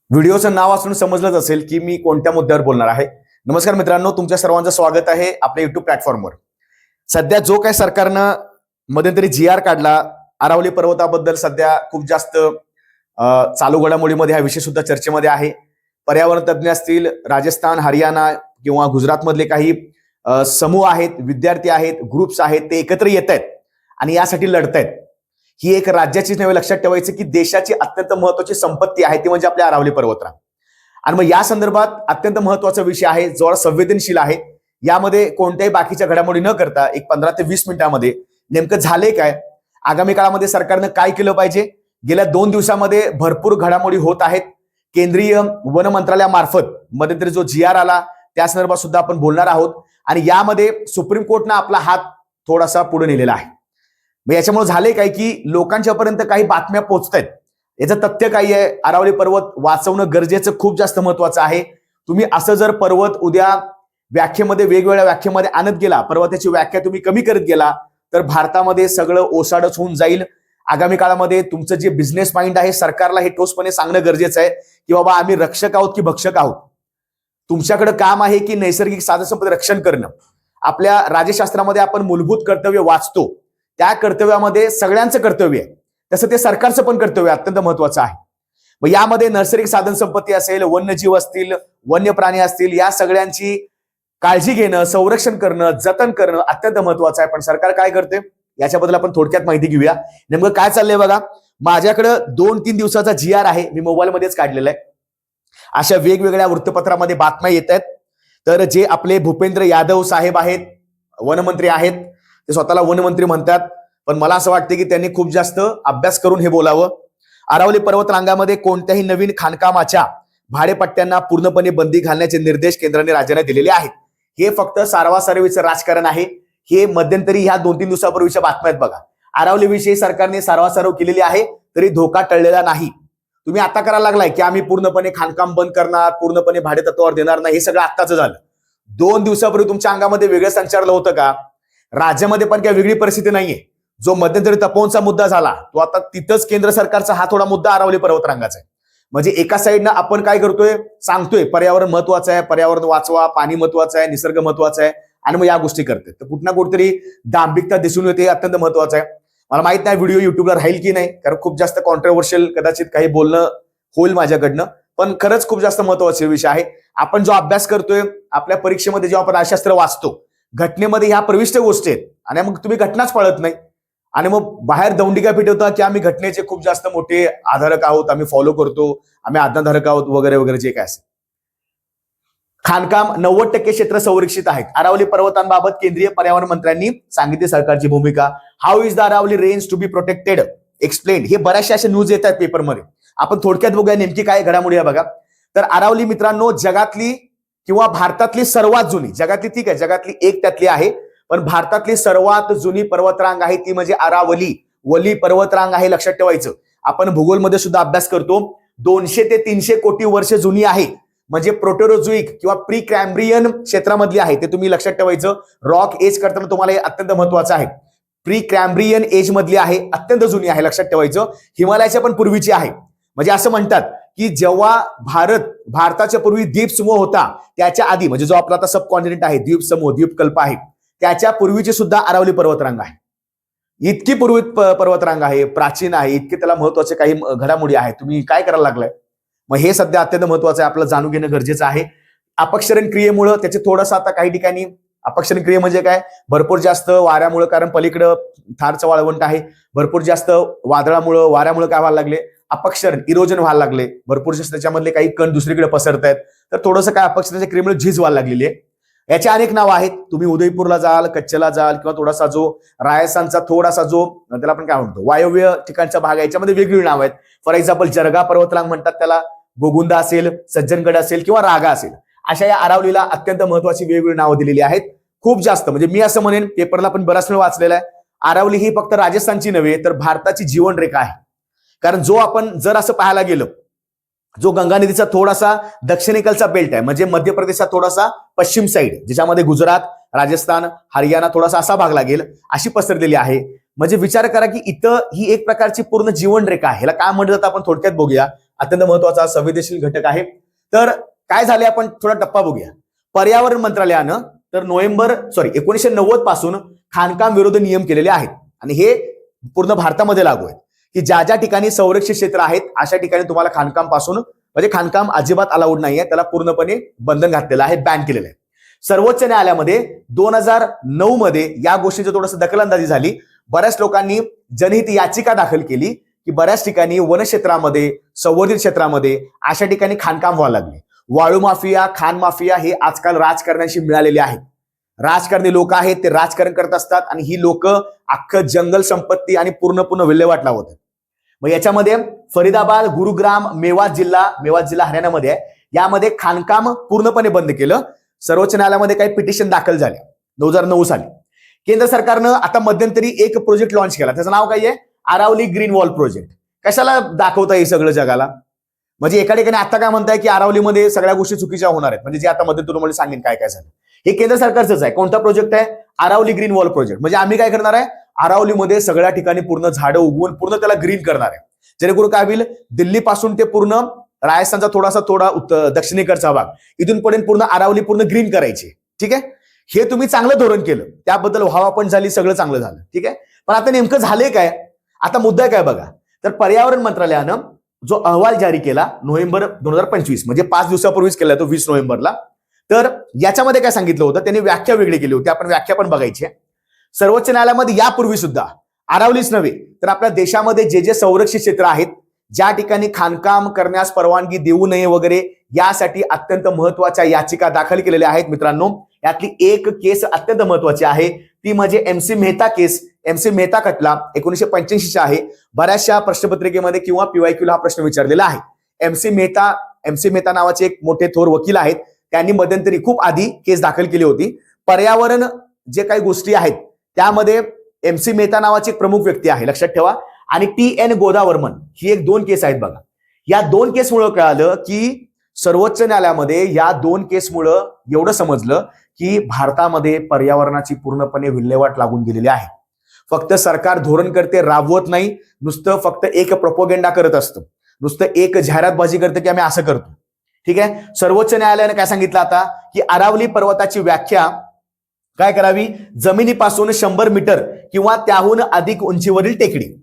व्हिडिओचं नाव असून समजलंच असेल की मी कोणत्या मुद्द्यावर बोलणार आहे. नमस्कार मित्रांनो, तुमच्या सर्वांचं स्वागत आहे आपल्या युट्यूब प्लॅटफॉर्मवर. सध्या जो काही सरकारनं मध्यंतरी जी.आर काढला अरावली पर्वताबद्दल, सध्या खूप जास्त चालू घडामोडीमध्ये हा विषय सुद्धा चर्चेमध्ये आहे. पर्यावरण तज्ज्ञ असतील, राजस्थान, हरियाणा किंवा गुजरातमधले काही समूह आहेत, विद्यार्थी आहेत, ग्रुप्स आहेत, ते एकत्र येत आहेत आणि यासाठी लढतायत. ही एक राज्याचीच नव्हे, लक्षात ठेवायचं की देशाची अत्यंत महत्वाची संपत्ती आहे ती म्हणजे आपल्या अरावली पर्वतरांग. आणि मग या संदर्भात अत्यंत महत्वाचा विषय आहे, जो संवेदनशील आहे. यामध्ये कोणत्याही बाकीच्या घडामोडी न करता एक 15 ते 20 मिनिटांमध्ये नेमकं झाले काय, आगामी काळामध्ये सरकारनं काय केलं पाहिजे. गेल्या 2 दिवसामध्ये भरपूर घडामोडी होत आहेत. केंद्रीय वन मंत्रालयामार्फत मध्यंतरी जो जी.आर आला त्या संदर्भात सुद्धा आपण बोलणार आहोत. आणि यामध्ये सुप्रीम कोर्टनं आपला हात थोडासा पुढे नेलेला आहे. मग याच्यामुळे झाले काय की लोकांच्या पर्यंत काही बातम्या पोहोचतायत. याचं तथ्य काय आहे, अरावली पर्वत वाचवणं गरजेचं खूप जास्त महत्वाचं आहे. तुम्ही असं जर पर्वत उद्या व्याख्येमध्ये वेगवेगळ्या व्याख्येमध्ये आणत गेला, पर्वताची व्याख्या तुम्ही कमी करत गेला, तर भारतामध्ये सगळं ओसाडच होऊन जाईल. आगामी काळामध्ये तुमचं जे बिझनेस माइंड आहे, सरकारला हे ठोसपणे सांगणं गरजेचं आहे की बाबा आम्ही रक्षक आहोत की भक्षक आहोत. तुमच्याकडे काम आहे की नैसर्गिक साधनसंपत्ती रक्षण करणं. आपल्या राज्यशास्त्रामध्ये आपण मूलभूत कर्तव्य वाचतो, त्या कर्तव्यामध्ये सगळ्यांचं कर्तव्य आहे, तसं ते सरकारचं पण कर्तव्य अत्यंत महत्वाचं आहे. मग यामध्ये नैसर्गिक साधन संपत्ती असेल, वन्यजीव असतील, वन्य प्राणी असतील, या सगळ्यांची काळजी घेणं, संरक्षण करणं, जतन करणं अत्यंत महत्वाचं आहे. पण सरकार काय करते याच्याबद्दल आपण थोडक्यात माहिती घेऊया. नेमकं काय चाललंय बघा. माझ्याकडे 2-3 दिवसाचा जी.आर आहे, मी मोबाईलमध्येच काढलेला आहे. अशा वेगवेगळ्या वृत्तपत्रामध्ये बातम्या येत आहेत. तर जे आपले भूपेंद्र यादव साहेब आहेत, वनमंत्री आहेत, ते स्वतःला वनमंत्री म्हणतात, पण मला असं वाटतं की त्यांनी खूप जास्त अभ्यास करून हे बोलावं. अरावली पर्वतरांगामध्ये कोणत्याही नवीन खाणकामाच्या भाडेपट्ट्यांना पूर्णपणे बंदी घालण्याचे निर्देश केंद्राने राज्यांना दिलेले आहेत. हे फक्त सारवासारवीचं राजकारण आहे. हे मध्यंतरी ह्या 2-3 दिवसापूर्वीच्या बातम्या आहेत बघा. अरावली विषयी सरकारने सारवासारव केलेली आहे, तरी धोका टळलेला नाही. तुम्ही आता करायला लागलाय की आम्ही पूर्णपणे खाणकाम बंद करणार, पूर्णपणे भाडे तत्वावर देणार नाही. हे सगळं आत्ताचं झालं. 2 दिवसापूर्वी तुमच्या अंगामध्ये वेगळं संचारलं होतं का? राज्यामध्ये पण काही वेगळी परिस्थिती नाहीये. जो मध्यंतरी तपोवनचा मुद्दा झाला, तो आता तिथंच केंद्र सरकारचा हा थोडा मुद्दा अरावली पर्वतरांगाचा आहे. म्हणजे एका साईडनं आपण काय करतोय, सांगतोय पर्यावरण महत्वाचं आहे, पर्यावरण वाचवा, पाणी महत्वाचं आहे, निसर्ग महत्वाचा आहे, आणि मग या गोष्टी करते. तर कुठं ना कुठेतरी दांभिकता दिसून येते, अत्यंत महत्वाचं आहे. मला माहित नाही व्हिडिओ युट्यूबला राहील की नाही, कारण खूप जास्त कॉन्ट्रोवर्शियल कदाचित काही बोलणं होईल माझ्याकडनं, पण खरंच खूप जास्त महत्वाचा विषय आहे. आपण जो अभ्यास करतोय, आपल्या परीक्षेमध्ये जेव्हा आपण राज्यशास्त्र वाचतो, घटनेमध्ये ह्या प्रविष्ट गोष्टी आहेत, आणि मग तुम्ही घटनाच पाळत नाही आणि मग बाहेर दौंडिका पिटवता की आम्ही घटनेचे खूप जास्त मोठे आधारक आहोत, आम्ही फॉलो करतो, आम्ही आज्ञाधारक आहोत, वगैरे वगैरे जे काय असेल. खाणकाम 90% क्षेत्र संरक्षित आहेत. अरावली पर्वतांबाबत केंद्रीय पर्यावरण मंत्र्यांनी सांगितली सरकारची भूमिका. How is the Aravalli range to be protected explain. हे बऱ्याचशा अशा न्यूज येतात पेपरमध्ये. आपण थोडक्यात बघूया नेमकी काय घडामोडी आहे बघा. तर अरावली मित्रांनो, जगातली किंवा भारतातली सर्वात जुनी, जगातली ठीक आहे, जगातली एक त्यातली आहे, पण भारतातली सर्वात जुनी पर्वतरांग आहे ती म्हणजे अरावली वली पर्वतरांग आहे. लक्षात ठेवायचं, आपण भूगोलमध्ये सुद्धा अभ्यास करतो. 200 ते 300 कोटी वर्ष जुनी आहे. म्हणजे प्रोटेरोझोइक किंवा प्री कॅम्ब्रियन क्षेत्रामधली आहे. ते तुम्ही लक्षात ठेवायचं. रॉक एज करताना तुम्हाला हे अत्यंत महत्वाचं आहे. प्री कॅम्ब्रियन एज मधली आहे, अत्यंत जुनी आहे, लक्षात ठेवायचं. हिमालयाच्या पण पूर्वीची आहे. म्हणजे असं म्हणतात की जेव्हा भारताच्या पूर्वी द्वीपसमूह होता, त्याच्या आधी म्हणजे जो आपला आता सब कॉन्टिनेंट आहे, द्वीपसमूह, द्वीपकल्प आहे, त्याच्या पूर्वीची सुद्धा अरावली पर्वतरांग आहे. इतकी पूर्वी पर्वतरांग आहे, प्राचीन आहे, इतके त्याला महत्वाचे काही घडामोडी आहेत. तुम्ही काय करायला लागलाय? मग हे सध्या अत्यंत महत्वाचं आहे, आपल्याला जाणून घेणं गरजेचं आहे. अपक्षरण क्रियेमुळे त्याचे थोडंसं आता काही ठिकाणी, अपक्षरण क्रिये म्हणजे काय, भरपूर जास्त वाऱ्यामुळे, कारण पलीकडं थारचं वाळवंट आहे, भरपूर जास्त वादळामुळे, वाऱ्यामुळे काय व्हायला लागले, अपक्षरण, इरोजन व्हायला लागले. भरपूर जास्त त्याच्यामधले काही कण दुसरीकडे पसरत आहेत. तर थोडंसं काय अपक्षराच्या क्रियेमुळे झीज व्हायला लागलेली आहे. याची अनेक नावं आहेत. तुम्ही उदयपूरला जाल, कच्छला जाल, किंवा थोडासा जो राजस्थानचा थोडासा जो त्याला आपण काय म्हणतो वायव्य ठिकाणचा भाग आहे, याच्यामध्ये वेगवेगळी नावं आहेत. फॉर एक्झाम्पल जरगा पर्वतरांग म्हणतात त्याला, गोगुंदा असेल, सज्जनगड असेल, किंवा रागा असेल. अशा या अरावलीला अत्यंत महत्वाची वेगवेगळी नावं दिलेली आहेत. खूप जास्त, म्हणजे मी असं म्हणेन, पेपरला पण बराच वेळ वाचलेला आहे, अरावली ही फक्त राजस्थानची नव्हे तर भारताची जीवनरेखा आहे. कारण जो आपण जर असं पाहायला गेलं, जो गंगा नदीचा थोडासा दक्षिणेकडचा बेल्ट आहे, म्हणजे मध्य प्रदेशात थोडासा पश्चिम साईड, ज्याच्यामध्ये गुजरात, राजस्थान, हरियाणा थोडासा असा भाग लागेल, अशी पसरलेली आहे. म्हणजे विचार करा की इथं ही एक प्रकारची पूर्ण जीवनरेखा आहे. ह्याला काय म्हणतात आपण थोडक्यात बघूया. अत्यंत महत्वाचा संवेदनशील घटक आहे. तर काय झाले आपण थोडा टप्पा बघूया. पर्यावरण मंत्रालयानं तर 1990 पासून खाणकाम विरोधी नियम केलेले आहेत आणि हे पूर्ण भारतामध्ये लागू आहेत की ज्या ज्या ठिकाणी संरक्षित क्षेत्र आहेत अशा ठिकाणी तुम्हाला खाणकाम पासून म्हणजे खाणकाम अजिबात अलाउड नाहीये, त्याला पूर्णपणे बंधन घातलेलं आहे, बॅन केलेलं आहे. सर्वोच्च न्यायालयामध्ये 2009 मध्ये या गोष्टीची थोडंसं दखलंदाजी झाली. बऱ्याच लोकांनी जनहित याचिका दाखल केली की बऱ्याच ठिकाणी वनक्षेत्रामध्ये संवर्धित क्षेत्रामध्ये अशा ठिकाणी खाणकाम व्हायला लागले. वाळू माफिया, खाण माफिया हे आजकाल राजकारण्याशी मिळालेले आहेत. राजकारणी लोक आहेत, ते राजकारण करत असतात आणि ही लोक अख्खं जंगल संपत्ती आणि पूर्ण विल्हेवाट लावतात. मग याच्यामध्ये फरीदाबाद, गुरुग्राम, मेवात जिल्हा हरियाणामध्ये आहे. यामध्ये खाणकाम पूर्णपणे बंद केलं. सर्वोच्च न्यायालयामध्ये काही पिटिशन दाखल झाल्या 2009 साली. केंद्र सरकारनं आता मध्यंतरी एक प्रोजेक्ट लॉन्च केला, त्याचं नाव काय आहे? Aravalli green wall project. कशाला दाखवता हे सगळं जगाला? म्हणजे एका ठिकाणी आता काय म्हणताय की आरावलीमध्ये सगळ्या गोष्टी चुकीच्या होणार आहेत, म्हणजे जे आता मध्यंतरी तुम्हाला सांगेन काय काय झालं. हे केंद्र सरकारचंच आहे. कोणता प्रोजेक्ट आहे? Aravalli green wall project. म्हणजे आम्ही काय करणार आहे? आरावलीमध्ये सगळ्या ठिकाणी पूर्ण झाडं उगवून पूर्ण त्याला ग्रीन करणार आहे. जेणेकरून काय होईल, दिल्लीपासून ते पूर्ण राजस्थानचा थोडा दक्षिणेकडचा भाग इथून पर्यंत पूर्ण आरावली पूर्ण ग्रीन करायची. ठीक आहे, हे तुम्ही चांगलं धोरण केलं, त्याबद्दल व्हावा पण झाली, सगळं चांगलं झालं. ठीक आहे, पण आता नेमकं झालंय काय? आता मुद्दा काय बघा. तर पर्यावरण मंत्रालयानं जो अहवाल जारी केला नोव्हेंबर 2025 म्हणजे 5 दिवसापूर्वीच केला तो 20 नोव्हेंबरला. तर याच्यामध्ये काय सांगितलं होतं, त्यांनी व्याख्या वेगळी केली होती. आपण व्याख्या पण बघायची आहे. सर्वोच्च न्यायालयामध्ये यापूर्वी सुद्धा आरावलीच नव्हे तर आपल्या देशामध्ये जे जे संरक्षित क्षेत्र आहेत, ज्या ठिकाणी खाणकाम करण्यास परवानगी देऊ नये वगैरे, यासाठी अत्यंत महत्वाच्या याचिका दाखल केलेल्या आहेत. मित्रांनो, यातली एक केस अत्यंत महत्वाची आहे, ती म्हणजे MC मेहता केस. MC मेहता खटला 1985 चा आहे. बऱ्याचशा प्रश्नपत्रिकेमध्ये किंवा PYQ ला हा प्रश्न विचारलेला आहे. MC मेहता नावाचे एक मोठे थोर वकील आहेत. त्यांनी मध्यंतरी खूप आधी केस दाखल केली होती. पर्यावरण जे काही गोष्टी आहेत त्यामध्ये MC मेहता नावाची एक प्रमुख व्यक्ती आहे, लक्षात ठेवा. आणि TN गोदावर्मन ही 2 केस आहेत बघा. या 2 केसमुळे कळालं की सर्वोच्च न्यायालयामध्ये या 2 केसमुळे एवढं समजलं की भारतामध्ये पर्यावरणाची पूर्णपणे विल्हेवाट लागून गेलेली आहे. फक्त सरकार धोरण करते, राबवत नाही, नुसतं फक्त एक प्रोपोगेंडा करत असतं, नुसतं एक जाहिरातबाजी करतं की आम्ही असं करतो. ठीक आहे, सर्वोच्च न्यायालयाने काय सांगितलं आता की आरावली पर्वताची व्याख्या काय करावी? जमिनीपासून 100 मीटर किंवा त्याहून अधिक उंचीवरील टेकडी.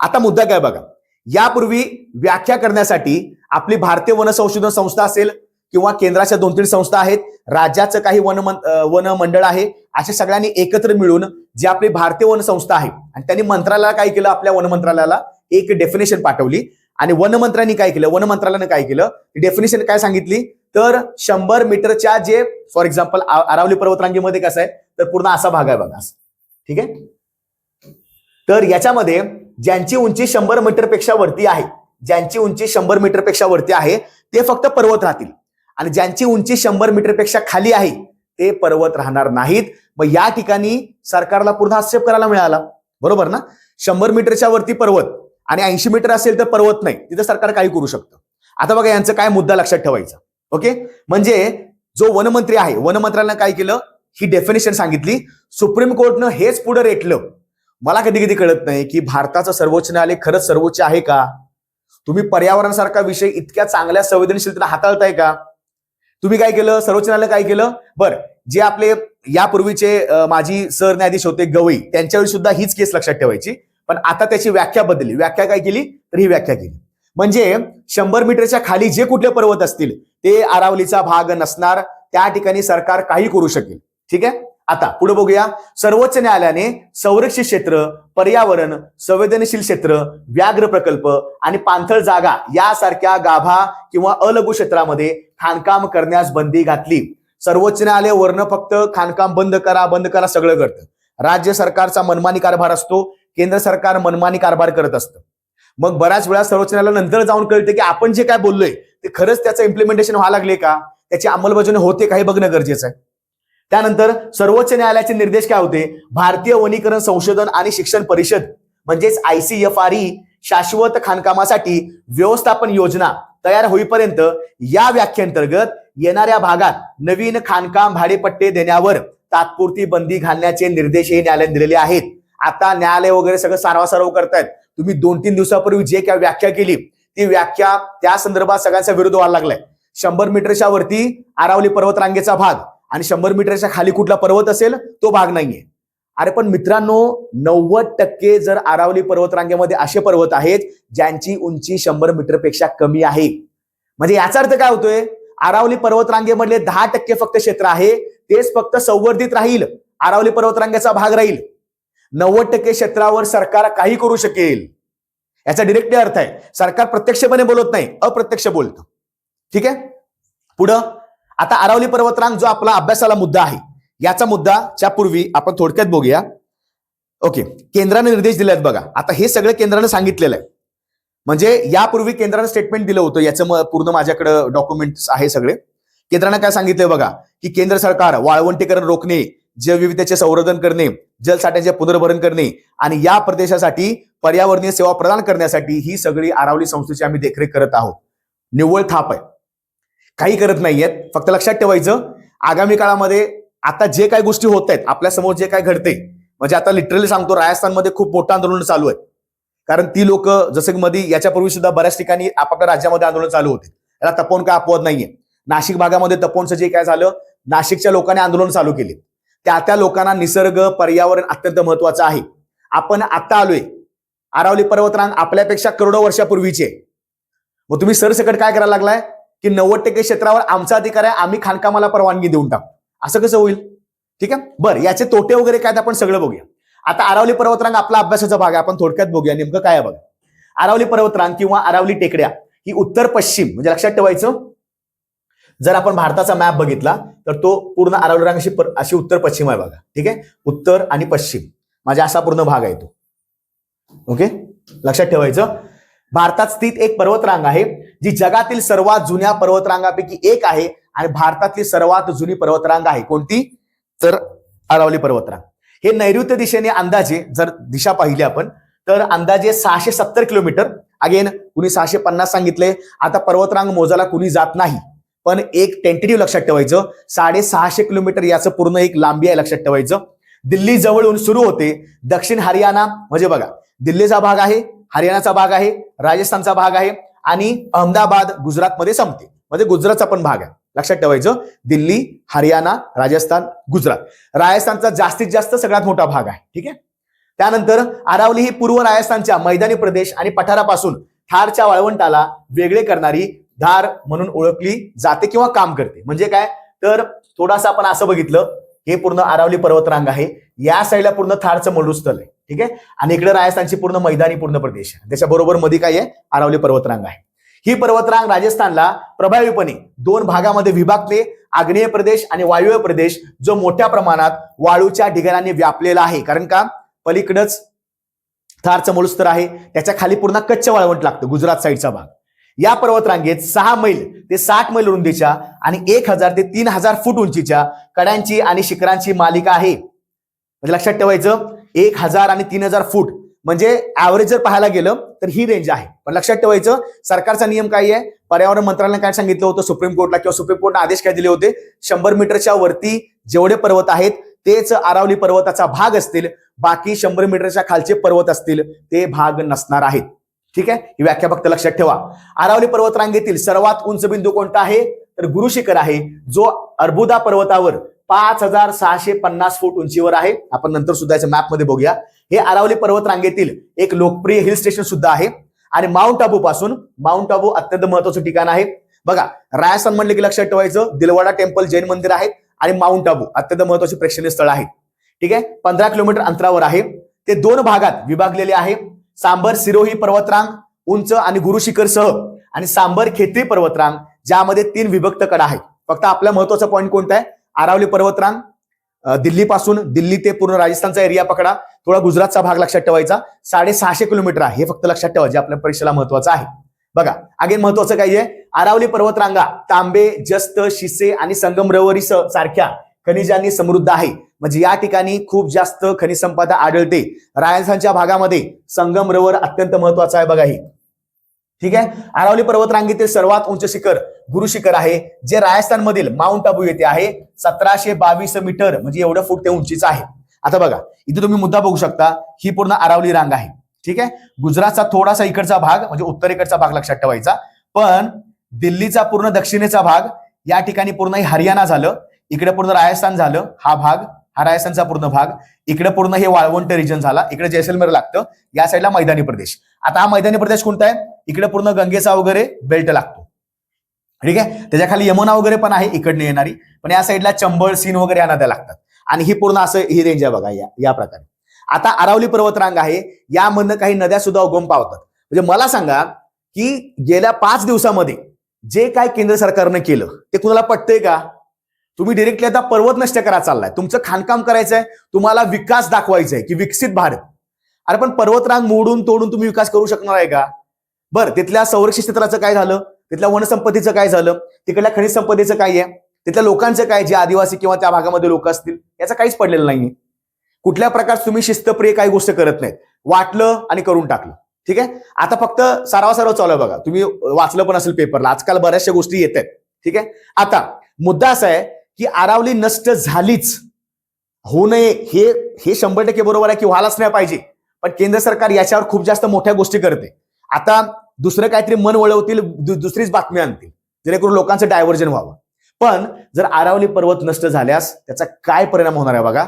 आता मुद्दा काय बघा, यापूर्वी व्याख्या करण्यासाठी आपली भारतीय वन संशोधन संस्था असेल किंवा केंद्राच्या 2-3 संस्था आहेत, राज्याचं काही वन मंडळ आहे, अशा सगळ्यांनी एकत्र मिळून जी आपली भारतीय वन संस्था आहे आणि त्यांनी मंत्रालयाला काय केलं, आपल्या वन मंत्रालयाला एक डेफिनेशन पाठवली. आणि वन मंत्र्यांनी काय केलं, वन मंत्रालयाने काय केलं, डेफिनेशन काय सांगितली, तर 100 मीटरच्या जे फॉर एक्झाम्पल आरावली पर्वतरांगेमध्ये कसं आहे तर पूर्ण असा भाग आहे बघा. ठीक आहे, तर याच्यामध्ये ज्यांची उंची 100 मीटरपेक्षा वरती आहे, ज्यांची उंची 100 मीटरपेक्षा वरती आहे ते फक्त पर्वत राहतील आणि ज्यांची उंची 100 मीटरपेक्षा खाली आहे ते पर्वत राहणार नाहीत. मग या ठिकाणी सरकारला पूर्ण हस्तक्षेप करायला मिळाला, बरोबर ना? 100 मीटरच्या वरती पर्वत आणि 80 मीटर असेल तर पर्वत नाही, तिथे सरकार काही करू शकतं. आता बघा यांचं काय मुद्दा लक्षात ठेवायचा. ओके, म्हणजे जो वनमंत्री आहे, वनमंत्र्यानं काय केलं, ही डेफिनेशन सांगितली. सुप्रीम कोर्टनं हेच पुढे रेटलं. मला कधी कधी कळत नाही की भारताचं सर्वोच्च न्यायालय खरंच सर्वोच्च आहे का? तुम्ही पर्यावरणासारखा विषय इतक्या चांगल्या संवेदनशीलतेने हाताळताय का? तुम्ही काय केलं, सर्वोच्च न्यायालय काय केलं, बरं जे आपले यापूर्वीचे माजी सरन्यायाधीश होते गवई, त्यांच्यावेळी सुद्धा हीच केस लक्षात ठेवायची. पण आता त्याची व्याख्या बदलली. व्याख्या काय केली, तर ही व्याख्या केली म्हणजे 100 मीटरच्या खाली जे कुठले पर्वत असतील ते आरावलीचा भाग नसणार, त्या ठिकाणी सरकार काही करू शकेल. ठीक आहे, आता पुढे बघूया. सर्वोच्च न्यायालयाने संरक्षित क्षेत्र, पर्यावरण, संवेदनशील क्षेत्र, व्याघ्र प्रकल्प आणि पाणथळ जागा यासारख्या गाभा किंवा अलघु क्षेत्रामध्ये खाणकाम करण्यास बंदी घातली. सर्वोच्च न्यायालय वरनं फक्त खाणकाम बंद करा सगळं करतं. राज्य सरकारचा मनमानी कारभार असतो, केंद्र सरकार मनमानी कारभार करत असतं. मग बऱ्याच वेळा सर्वोच्च न्यायालयाला नंतर जाऊन कळते की आपण जे काय बोललोय ते खरंच त्याचं इम्प्लिमेंटेशन व्हायला लागले का, त्याची अंमलबजावणी होते का हे बघणं गरजेचं आहे. त्यानंतर सर्वोच्च न्यायालयाचे निर्देश काय होते, भारतीय वनीकरण संशोधन आणि शिक्षण परिषद म्हणजेच ICFRE शाश्वत खाणकामासाठी व्यवस्थापन योजना तयार होईपर्यंत या व्याख्येअंतर्गत येणाऱ्या भागात नवीन खाणकाम भाडेपट्टे देण्यावर तात्पुरती बंदी घालण्याचे निर्देशही न्यायालयाने दिलेले आहेत. आता न्यायालय वगैरे सगळं सारवासारव करतायत. तुम्ही 2-3 दिवसापूर्वी जे काय व्याख्या केली ती व्याख्या त्या संदर्भात सगळ्यांचा विरोध व्हायला लागलाय. 100 मीटरच्या वरती अरावली पर्वतरांगेचा भाग आणि 100 मीटरच्या खाली कुठला पर्वत असेल तो भाग नाहीये. अरे पण मित्रांनो, 90% जर अरावली पर्वतरांगेमध्ये असे पर्वत आहेत ज्यांची उंची 100 मीटरपेक्षा कमी आहे. म्हणजे याचा अर्थ काय होतोय, अरावली पर्वतरांगेमधले 10% फक्त क्षेत्र आहे तेच फक्त संवर्धित राहील, अरावली पर्वतरांगेचा भाग राहील. 90% क्षेत्रावर सरकार काही करू शकेल. याचा डिरेक्टली अर्थ आहे सरकार प्रत्यक्षपणे बोलत नाही, अप्रत्यक्ष बोलतं. ठीक आहे. पुढं आता अरावली पर्वतरांग जो आपला अभ्यासाला मुद्दा आहे, याचा मुद्दाच्या पूर्वी आपण थोडक्यात बघूया. ओके, केंद्राने निर्देश दिले आहेत बघा. आता हे सगळं केंद्राने सांगितलेलं आहे. म्हणजे यापूर्वी केंद्राने स्टेटमेंट दिलं होतं, याचं पूर्ण माझ्याकडे डॉक्युमेंट्स आहे सगळे. केंद्राने काय सांगितलंय बघा, की केंद्र सरकार वाळवंटीकरण रोखणे, जैवविविधतेचे संवर्धन करणे, जलसाठ्याचे पुनर्भरण करणे आणि या प्रदेशासाठी पर्यावरणीय सेवा प्रदान करण्यासाठी ही सगळी अरावली संस्थेची आम्ही देखरेख करत आहोत. निव्वळ थाप आहे, काही करत नाहीयेत. फक्त लक्षात ठेवायचं, आगामी काळामध्ये आता जे काही गोष्टी होत आहेत, आपल्या समोर जे काय घडते, म्हणजे आता लिटरली सांगतो, राजस्थानमध्ये खूप मोठं आंदोलन चालू आहे. कारण ती लोक, जसं की मध्ये याच्यापूर्वी सुद्धा बऱ्याच ठिकाणी आपापल्या राज्यामध्ये आंदोलन चालू होते. याला तपोवन काय अपवाद नाहीये. नाशिक भागामध्ये तपोवनचं जे काय झालं, नाशिकच्या लोकांनी आंदोलन चालू केले. त्या लोकांना निसर्ग पर्यावरण अत्यंत महत्वाचं आहे. आपण आता आलोय, अरावली पर्वतरांग आपल्यापेक्षा करोडो वर्षापूर्वीचे. मग तुम्ही सरसकट काय करायला लागलाय, की 90% क्षेत्रावर आमचा अधिकार आहे, आम्ही खाणकामाला परवानगी देऊन टाकू. असं कसं होईल? ठीक आहे. बरं, याचे तोटे वगैरे काय आपण सगळं बघूया. आता अरावली पर्वतरांग आपला अभ्यासाचा भाग आहे, आपण थोडक्यात बघूया नेमकं काय आहे बघा. अरावली पर्वतरांग किंवा अरावली टेकड्या ही उत्तर पश्चिम, म्हणजे लक्षात ठेवायचं, जर आपण भारताचा मॅप बघितला तर तो पूर्ण अरावली रांग अशी उत्तर पश्चिम आहे बघा. ठीक आहे, उत्तर आणि पश्चिम म्हणजे असा पूर्ण भाग आहे तो. ओके, लक्षात ठेवायचं. भारतात स्थित एक पर्वतरांग आहे जी जगातील सर्वात जुन्या पर्वतरांगापैकी एक आहे आणि भारतातली सर्वात जुनी पर्वतरांग आहे. कोणती? तर अरावली पर्वतरांग. हे नैऋत्य दिशेने अंदाजे, जर दिशा पाहिली आपण तर अंदाजे 670 किलोमीटर. अगेन कुणी 650 सांगितले. आता पर्वतरांग मोजायला कुणी जात नाही, पण एक टेंटेटिव्ह लक्षात ठेवायचं, 650 किलोमीटर याचं पूर्ण एक लांबी आहे, लक्षात ठेवायचं. दिल्ली जवळून सुरू होते, दक्षिण हरियाणा म्हणजे बघा दिल्लीचा भाग आहे, हरियाणाचा भाग आहे, राजस्थानचा भाग आहे आणि अहमदाबाद गुजरातमध्ये संपते, म्हणजे गुजरातचा पण भाग आहे. लक्षात ठेवायचं, दिल्ली, हरियाणा, राजस्थान, गुजरात. राजस्थानचा जास्तीत जास्त सगळ्यात मोठा भाग आहे. ठीक आहे. त्यानंतर अरावली ही पूर्व राजस्थानच्या मैदानी प्रदेश आणि पठारापासून थारच्या वाळवंटाला वेगळे करणारी धार म्हणून ओळखली जाते किंवा काम करते. म्हणजे काय, तर थोडासा आपण असं बघितलं, हे पूर्ण अरावली पर्वतरांग आहे, या साईडला पूर्ण थारचं मरुस्थल आहे. ठीक आहे, आणि इकडे राजस्थानची पूर्ण मैदानी पूर्ण प्रदेश आहे. त्याच्याबरोबर मध्ये काय आहे, अरावली पर्वतरांग आहे. ही पर्वतरांग राजस्थानला प्रभावीपणे 2 भागामध्ये विभागले, आग्नेय प्रदेश आणि वायव्य प्रदेश, जो मोठ्या प्रमाणात वाळूच्या ढिगाऱ्यांनी व्यापलेला आहे. कारण का, पलीकडच थारचं मरुस्थळ आहे, त्याच्या खाली पूर्ण कच्छ वाळवंट लागतं, गुजरात साईडचा भाग. या पर्वतरांगेत 6 मैल ते 60 मैल रुंदीच्या आणि 1000 ते 3000 फूट उंचीच्या कड्यांची आणि शिखरांची मालिका आहे. म्हणजे लक्षात ठेवायचं, 1000 आणि 3000 फूट म्हणजे ऍव्हरेज जर पाहायला गेलं तर ही रेंज आहे. पण लक्षात ठेवायचं, सरकारचा नियम काय आहे, पर्यावरण मंत्रालयाने काय सांगितलं होतं सुप्रीम कोर्टला, किंवा सुप्रीम कोर्टने आदेश काय दिले होते, 100 मीटरच्या वरती जेवढे पर्वत आहेत तेच अरावली पर्वताचा भाग असतील, बाकी 100 मीटरच्या खालचे पर्वत असतील ते भाग नसणार आहेत. ठीक आहे, ही व्याख्या फक्त लक्षात ठेवा. अरावली पर्वतरांगेतील सर्वात उंच बिंदू कोणता आहे, तर गुरु शिखर आहे, जो अर्बुदा पर्वतावर 5650 फूट उंचीवर आहे. आपण नंतर सुद्धा याच्या मॅप मध्ये बघूया. हे अरावली पर्वतरांगेतील एक लोकप्रिय हिल स्टेशन सुद्धा आहे. आणि माउंट आबू पासून, माउंट आबू अत्यंत महत्वाचं ठिकाण आहे बघा. राजस्थान म्हणले की लक्षात ठेवायचं, दिलवाडा टेम्पल जैन मंदिर आहे आणि माउंट आबू अत्यंत महत्वाचे प्रेक्षणीय स्थळ आहे. ठीक आहे, 15 किलोमीटर अंतरावर आहे. ते 2 भागात विभागलेले आहे. सांबर सिरोही पर्वतरांग उंच आणि गुरु शिखर सह, आणि सांबर खेत्री पर्वतरांग ज्यामध्ये 3 विभक्त कडा आहेत. फक्त आपला महत्वाचा पॉईंट कोणता आहे, अरावली पर्वतरांग दिल्लीपासून, दिल्ली ते पूर्ण राजस्थानचा एरिया पकडा, थोडा गुजरातचा भाग लक्षात ठेवायचा, 650 किलोमीटर आहे. हे फक्त लक्षात ठेवा, जे आपल्या परीक्षेला महत्वाचं आहे बघा. अगेन महत्वाचं काय आहे, अरावली पर्वतरांगा तांबे, जस्त, शिसे आणि संगमरवरी सारख्या खनिजांनी समृद्ध आहे. म्हणजे या ठिकाणी खूप जास्त खनिज संपदा आढळते. राजस्थानच्या भागामध्ये संगमरवर अत्यंत महत्वाचा आहे बघा. ही ठीक आहे, अरावली पर्वतरांगेतील सर्वात उंच शिखर गुरु शिखर आहे, जे राजस्थान मधील माउंट आबू येथे आहे. 1722 मीटर म्हणजे एवढं फूट ते उंचीचं आहे. आता बघा, इथे तुम्ही मुद्दा बघू शकता, ही पूर्ण अरावली रांग आहे. ठीक आहे. गुजरातचा थोडासा इकडचा भाग म्हणजे उत्तरेकडचा भाग लक्षात ठेवायचा. पण दिल्लीचा पूर्ण दक्षिणेचा भाग या ठिकाणी पूर्ण हरियाणा झालं, इकडे पूर्ण राजस्थान झालं, हा राजस्थानचा पूर्ण भाग, इकडे पूर्ण हे वाळवंट रिजन झाला, इकडे जैसलमेर लागतं, या साईडला मैदानी प्रदेश. आता हा मैदानी प्रदेश कोणता आहे? इकडे पूर्ण गंगेचा वगैरे बेल्ट लागतो, ठीक आहे. त्याच्या खाली यमुना वगैरे पण आहे इकडनं येणारी, पण या साईडला चंबळ, सीन वगैरे या नद्या लागतात. आणि ही पूर्ण असं ही रेंज आहे बघा या प्रकारे. आता अरावली पर्वतरांग आहे, यामधनं काही नद्या सुद्धा उगम पावतात. म्हणजे मला सांगा की गेल्या 5 दिवसामध्ये जे काय केंद्र सरकारनं केलं ते कुणाला पटतंय का? तुम्ही डिरेक्टली आता पर्वत नष्ट करा चाललाय, तुमचं खाणकाम करायचंय, तुम्हाला विकास दाखवायचा आहे की विकसित भारत. अरे पण पर्वतरांग मोडून तोडून तुम्ही विकास करू शकणार आहे का? बरं, तिथल्या संरक्षित क्षेत्राचं काय झालं? तिथल्या वनसंपत्तीचं काय झालं? तिकडल्या खनिज संपत्तीचं काय आहे? तिथल्या लोकांचं काय, जे आदिवासी किंवा त्या भागामध्ये लोक असतील, याचं काहीच पडलेलं नाहीये. कुठल्या प्रकारचं तुम्ही शिस्तप्रिय काही गोष्ट करत नाहीत, वाटलं आणि करून टाकलं, ठीक आहे. आता फक्त सराव चालू आहे बघा, तुम्ही वाचलं पण असेल पेपरला, आजकाल बऱ्याचशा गोष्टी येत आहेत, ठीक आहे. आता मुद्दा असा आहे की अरावली नष्ट झालीच, होऊ नये हे 100% बरोबर आहे की व्हायलाच नाही पाहिजे. पण केंद्र सरकार याच्यावर खूप जास्त मोठ्या गोष्टी करते. आता दुसरं काहीतरी मन वळवतील, दुसरीच बातमी आणतील, जेणेकरून लोकांचं डायव्हर्जन व्हावं. पण जर अरावली पर्वत नष्ट झाल्यास त्याचा काय परिणाम होणार आहे बघा.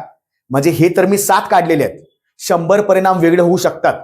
म्हणजे हे तर मी 7 काढलेले आहेत, 100 परिणाम वेगळे होऊ शकतात.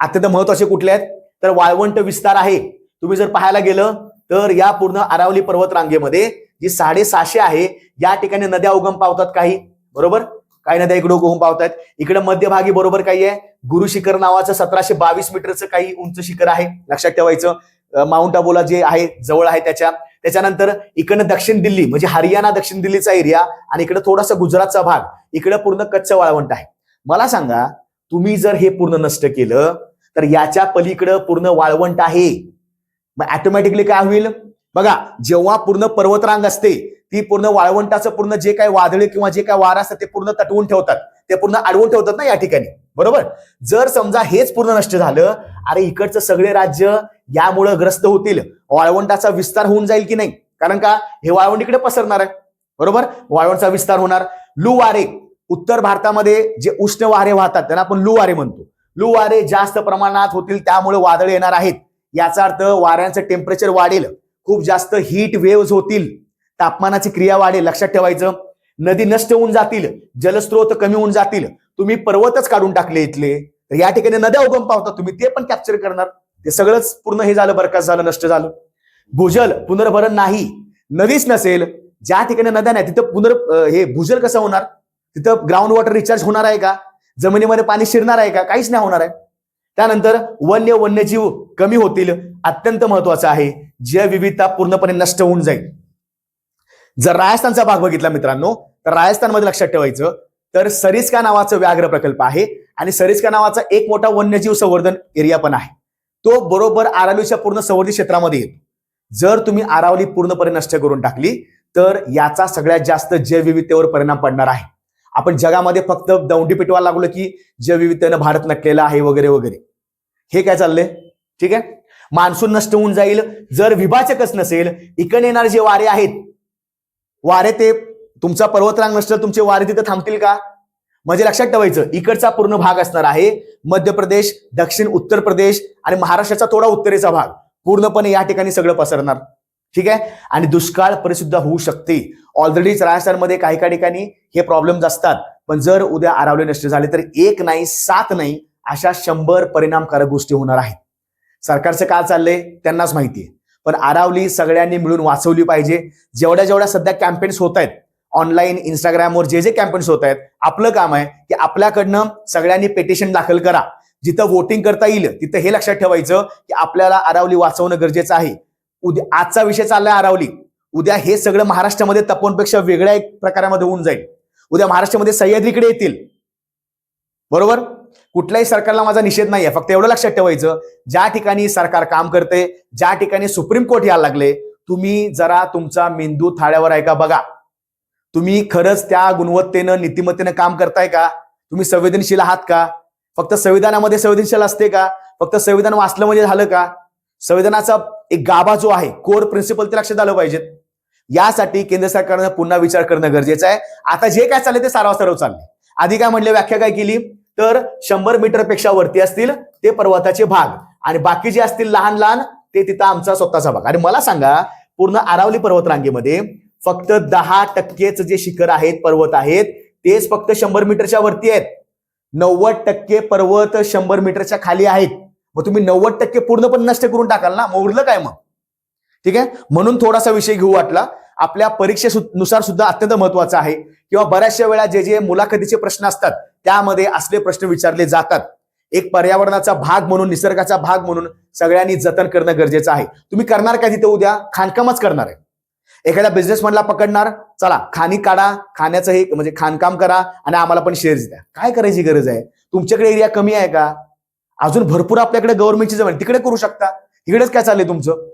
अत्यंत महत्वाचे कुठले आहेत? तर वाळवंट विस्तार आहे. तुम्ही जर पाहायला गेलं तर या पूर्ण अरावली पर्वत रांगेमध्ये जी 750 आहे, या ठिकाणी नद्या उगम पावतात काही, बरोबर, काही नद्या इकडे उगम पावतात. इकडे मध्यभागी बरोबर काही आहे, गुरु शिखर नावाचं 1722 मीटरचं काही उंच शिखर आहे, लक्षात ठेवायचं. माउंट अबोला जे आहे जवळ आहे त्याच्यानंतर इकडनं दक्षिण दिल्ली म्हणजे हरियाणा दक्षिण दिल्लीचा एरिया, आणि इकडे थोडासा गुजरातचा भाग, इकडे पूर्ण कच्चं वाळवंट आहे. मला सांगा, तुम्ही जर हे पूर्ण नष्ट केलं तर याच्या पलीकडे पूर्ण वाळवंट आहे, मग ऑटोमॅटिकली काय होईल बघा. जेव्हा पूर्ण पर्वतरांग असते ती पूर्ण वाळवंटाचं पूर्ण जे काही वादळे किंवा जे काही वारा असतात ते पूर्ण तटवून ठेवतात, ते पूर्ण अडवून ठेवतात ना या ठिकाणी, बरोबर. जर समजा हेच पूर्ण नष्ट झालं, अरे इकडचं सगळे राज्य यामुळे ग्रस्त होतील, वाळवंटाचा विस्तार होऊन जाईल की नाही, कारण का हे वाळवंट इकडे पसरणार आहे, बरोबर. वाळवंटाचा विस्तार होणार. लू वारे, उत्तर भारतामध्ये जे उष्ण वारे वाहतात त्यांना आपण लू वारे म्हणतो, लू वारे जास्त प्रमाणात होतील, त्यामुळे वादळे येणार आहेत. याचा अर्थ वाऱ्यांचं टेम्परेचर वाढेल, खूप जास्त हीट वेव्हज होतील, तापमानाची क्रिया वाढेल, लक्षात ठेवायचं. नदी नष्ट होऊन जातील, जलस्रोत कमी होऊन जातील. तुम्ही पर्वतच काढून टाकले इथले, तर या ठिकाणी नद्या उगम पावतात, तुम्ही ते पण कॅप्चर करणार. ते सगळंच पूर्ण हे झालं, बरखास्त झालं, नष्ट झालं. भूजल पुनर्भरण नाही, नदीच नसेल, ज्या ठिकाणी नद्या नाही तिथं हे भूजल कसं होणार? तिथं ग्राउंड वॉटर रिचार्ज होणार आहे का? जमिनीमध्ये पाणी शिरणार आहे का? काहीच नाही होणार आहे. त्यानंतर वन्यजीव कमी होतील, अत्यंत महत्वाचं आहे. जैवविविधता पूर्णपणे नष्ट होऊन जाईल. जर राजस्थानचा भाग बघितला मित्रांनो, तर राजस्थानमध्ये लक्षात ठेवायचं तर सरिस्का नावाचं व्याघ्र प्रकल्प आहे, आणि सरिस्का नावाचा एक मोठा वन्यजीव संवर्धन एरिया पण आहे. तो बरोबर अरावलीच्या पूर्ण संवर्धित क्षेत्रामध्ये येतो. जर तुम्ही अरावली पूर्णपणे नष्ट करून टाकली तर याचा सगळ्यात जास्त जैवविविधतेवर परिणाम पडणार आहे. आपण जगामध्ये फक्त दौंडी पिटवायला लागलो की जैवविविधतेनं भारत नटलेला आहे वगैरे वगैरे, हे काय चाललंय, ठीक आहे. मान्सून नष्ट होऊन जाईल जर विभाजकच नसेल. इकडे येणारे जे वारे आहेत, वारे ते तुमचा पर्वतरांग नसलं, तुमचे वारे तिथे थांबतील का? म्हणजे लक्षात ठेवायचं, इकडचा पूर्ण भाग असणार आहे मध्य प्रदेश, दक्षिण उत्तर प्रदेश आणि महाराष्ट्राचा थोडा उत्तरेचा भाग, पूर्णपणे या ठिकाणी सगळं पसरणार, ठीक आहे. आणि दुष्काळ परिस्थिती होऊ शकते. ऑलरेडीच राजस्थानमध्ये काही काही ठिकाणी हे प्रॉब्लेम्स असतात. पण जर उद्या अरावली नष्ट झाले तर 1 नाही 7 नाही अशा 100 परिणामकारक गोष्टी होणार आहेत. सरकारचं काय चाललंय त्यांनाच माहितीये, पण अरावली सगळ्यांनी मिळून वाचवली पाहिजे. जेवढ्या सध्या कॅम्पेन्स होत आहेत ऑनलाईन, इंस्टाग्रामवर जे कॅम्पेन्स होत आहेत, आपलं काम आहे की आपल्याकडनं सगळ्यांनी पेटिशन दाखल करा. जिथं वोटिंग करता येईल तिथं हे लक्षात ठेवायचं की आपल्याला अरावली वाचवणं गरजेचं आहे. उद्या आजचा विषय चाललाय अरावली, उद्या हे सगळं महाराष्ट्रामध्ये तपोवनपेक्षा वेगळ्या एक प्रकारामध्ये होऊन जाईल. उद्या महाराष्ट्रामध्ये सह्याद्रीकडे येतील, बरोबर. कुठल्याही सरकारला माझा निषेध नाहीये, फक्त एवढं लक्षात ठेवायचं, ज्या ठिकाणी सरकार काम करते, ज्या ठिकाणी सुप्रीम कोर्ट यायला लागले, तुम्ही जरा तुमचा मेंदू थाळ्यावर आहे का बघा. तुम्ही खरंच त्या गुणवत्तेनं नीतिमत्तेनं काम करताय का? तुम्ही संवेदनशील आहात का? फक्त संविधानामध्ये संवेदनशील असते का? फक्त संविधान वाचलं म्हणजे झालं का? संविधानाचा एक गाभा जो आहे, कोर प्रिन्सिपल, ते लक्षात आलं पाहिजेत. यासाठी केंद्र सरकारनं पुन्हा विचार करणं गरजेचं आहे. आता जे काय चाललंय ते सारव चाललंय. आधी काय म्हणले, व्याख्या काय केली तर 100 मीटरपेक्षा वरती असतील ते पर्वताचे भाग, आणि बाकी जे असतील लहान लहान ते तिथं आमचा स्वतःचा भाग. आणि मला सांगा, पूर्ण आरावली पर्वत रांगेमध्ये फक्त 10% जे शिखर आहेत, पर्वत आहेत, तेच फक्त 100 मीटरच्या वरती आहेत. 90% पर्वत 100 मीटरच्या खाली आहेत. मग तुम्ही 90% पूर्णपणे नष्ट करून टाकाल ना, मग उरलं काय मग? ठीक आहे, म्हणून थोडासा विषय घेऊ वाटला. आपल्या परीक्षेनुसार सुद्धा अत्यंत महत्वाचा आहे, किंवा बऱ्याचशा वेळा जे मुलाखतीचे प्रश्न असतात त्यामध्ये असले प्रश्न विचारले जातात. एक पर्यावरणाचा भाग म्हणून, निसर्गाचा भाग म्हणून सगळ्यांनी जतन करणं गरजेचं आहे. तुम्ही करणार काय तिथे उद्या? खाणकामच करणार आहे. एखाद्या बिझनेसमॅनला पकडणार, चला खाणी काढा, खाण्याचं हे म्हणजे खाणकाम करा आणि आम्हाला पण शेअर्स द्या. काय करायची गरज आहे? तुमच्याकडे एरिया कमी आहे का? अजून भरपूर आपल्याकडे गव्हर्नमेंटची जमीन, तिकडे करू शकता. इकडेच काय चाललंय तुमचं?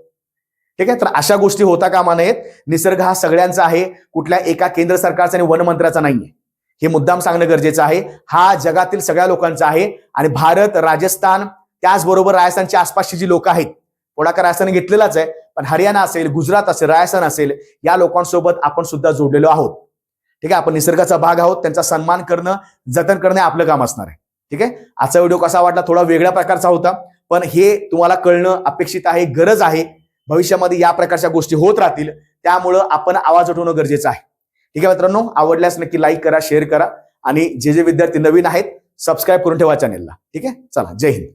ठीक आहे, तर अशा गोष्टी होता कामा नयेत. निसर्ग हा सगळ्यांचा आहे, कुठल्या एका केंद्र सरकारचा आणि वन मंत्र्याचा नाहीये. हे मुद्दाम सांगणं गरजेचं आहे. हा जगातील सगळ्या लोकांचा आहे. आणि भारत, राजस्थान, त्याचबरोबर राजस्थानच्या आसपासची जी लोक आहेत, पुढाकार राजस्थान घेतलेलाच आहे, पण हरियाणा असेल, गुजरात असेल, राजस्थान असेल, या लोकांसोबत आपण सुद्धा जोडलेलो आहोत. ठीक आहे, आपण निसर्गाचा भाग आहोत. त्यांचा सन्मान करणं, जतन करणं आपलं काम असणार आहे. ठीक आहे, आजचा व्हिडिओ कसा वाटला? थोडा वेगळ्या प्रकारचा होता, पण हे तुम्हाला कळणं अपेक्षित आहे, गरज आहे. भविष्यामध्ये या प्रकारच्या गोष्टी होत राहतील, त्यामुळं आपण आवाज उठवणं गरजेचं आहे. ठीक आहे मित्रांनो, आवडल्यास नक्की लाईक करा, शेअर करा, आणि जे विद्यार्थी नवीन आहेत सबस्क्राईब करून ठेवा चॅनेलला. ठीक आहे, चला, जय हिंद.